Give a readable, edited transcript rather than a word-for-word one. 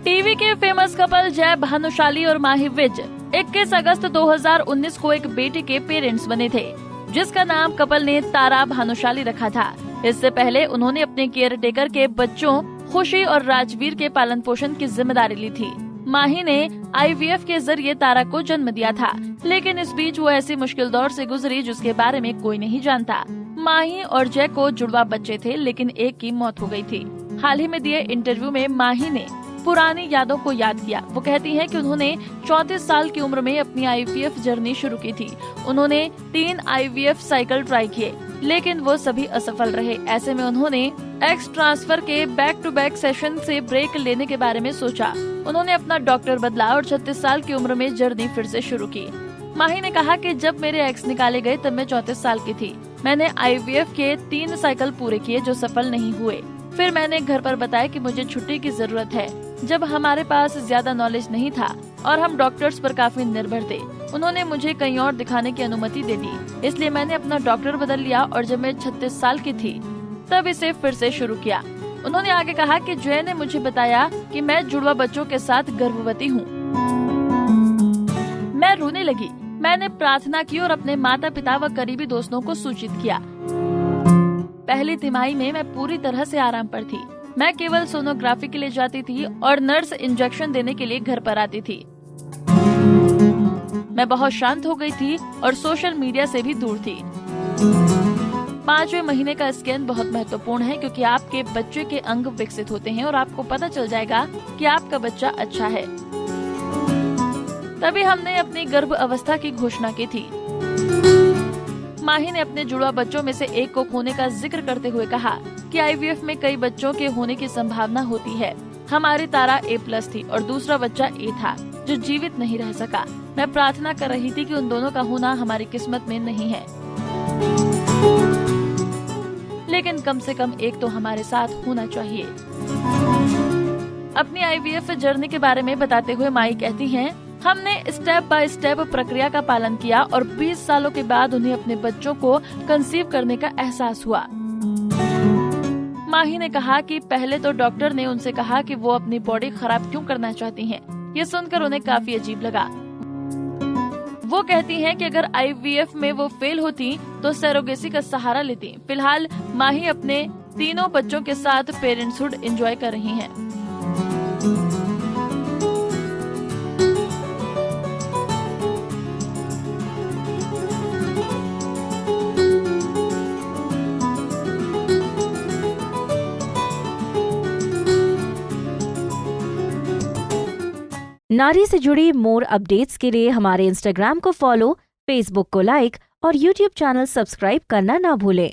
TV के famous couple जय भानुशाली और माही विज 21 अगस्त 2019 को एक बेटी के पेरेंट्स बने थे, जिसका नाम कपल ने तारा भानुशाली रखा था। इससे पहले उन्होंने अपने केयर टेकर के बच्चों खुशी और राजवीर के पालन पोषण की जिम्मेदारी ली थी। माही ने IVF के जरिए तारा को जन्म दिया था, लेकिन इस बीच वो ऐसी मुश्किल दौर से गुजरी जिसके बारे में कोई नहीं जानता। माही और जय को जुड़वा बच्चे थे, लेकिन एक की मौत हो गई थी। हाल ही में दिए इंटरव्यू में माही ने पुरानी यादों को याद किया। वो कहती हैं कि उन्होंने 34 साल की उम्र में अपनी IVF जर्नी शुरू की थी। उन्होंने 3 IVF साइकिल ट्राई किए, लेकिन वो सभी असफल रहे। ऐसे में उन्होंने एक्स ट्रांसफर के बैक टू बैक सेशन से ब्रेक लेने के बारे में सोचा। उन्होंने अपना डॉक्टर बदला और 36 साल की उम्र में जर्नी फिर से शुरू की। माही ने कहा कि जब मेरे एक्स निकाले गए तब मैं 34 साल की थी। मैंने IVF के 3 साइकिल पूरे किए जो सफल नहीं हुए। फिर मैंने घर पर बताया कि मुझे छुट्टी की जरूरत है। जब हमारे पास ज्यादा नॉलेज नहीं था और हम डॉक्टर्स पर काफी निर्भर थे, उन्होंने मुझे कहीं और दिखाने की अनुमति दे दी। इसलिए मैंने अपना डॉक्टर बदल लिया और जब मैं 36 साल की थी तब इसे फिर से शुरू किया। उन्होंने आगे कहा कि जय ने मुझे बताया कि मैं जुड़वा बच्चों के साथ गर्भवती हूँ। मैं रोने लगी। मैंने प्रार्थना की और अपने माता पिता व करीबी दोस्तों को सूचित किया। पहली तिमाही में मैं पूरी तरह से आराम पर थी। मैं केवल सोनोग्राफी के लिए जाती थी और नर्स इंजेक्शन देने के लिए घर पर आती थी। मैं बहुत शांत हो गई थी और सोशल मीडिया से भी दूर थी। 5वें महीने का स्कैन बहुत महत्वपूर्ण है, क्योंकि आपके बच्चे के अंग विकसित होते हैं और आपको पता चल जाएगा कि आपका बच्चा अच्छा है। तभी हमने अपनी गर्भ अवस्था की घोषणा की थी। माही ने अपने जुड़वा बच्चों में से एक को खोने का जिक्र करते हुए कहा कि IVF में कई बच्चों के होने की संभावना होती है। हमारी तारा A+ थी और दूसरा बच्चा A था जो जीवित नहीं रह सका। मैं प्रार्थना कर रही थी कि उन दोनों का होना हमारी किस्मत में नहीं है, लेकिन कम से कम एक तो हमारे साथ होना चाहिए। अपनी IVF जर्नी के बारे में बताते हुए माही कहती हैं, हमने स्टेप बाय स्टेप प्रक्रिया का पालन किया और 20 सालों के बाद उन्हें अपने बच्चों को कंसीव करने का एहसास हुआ। माही ने कहा कि पहले तो डॉक्टर ने उनसे कहा कि वो अपनी बॉडी खराब क्यों करना चाहती हैं। ये सुनकर उन्हें काफी अजीब लगा। वो कहती हैं कि अगर IVF में वो फेल होती तो सरोगेसी का सहारा लेती। फिलहाल माही अपने तीनों बच्चों के साथ पेरेंट्सहुड एंजॉय कर रही हैं। नारी से जुड़ी मोर अपडेट्स के लिए हमारे Instagram को फॉलो, Facebook को लाइक और YouTube चैनल सब्सक्राइब करना ना भूलें।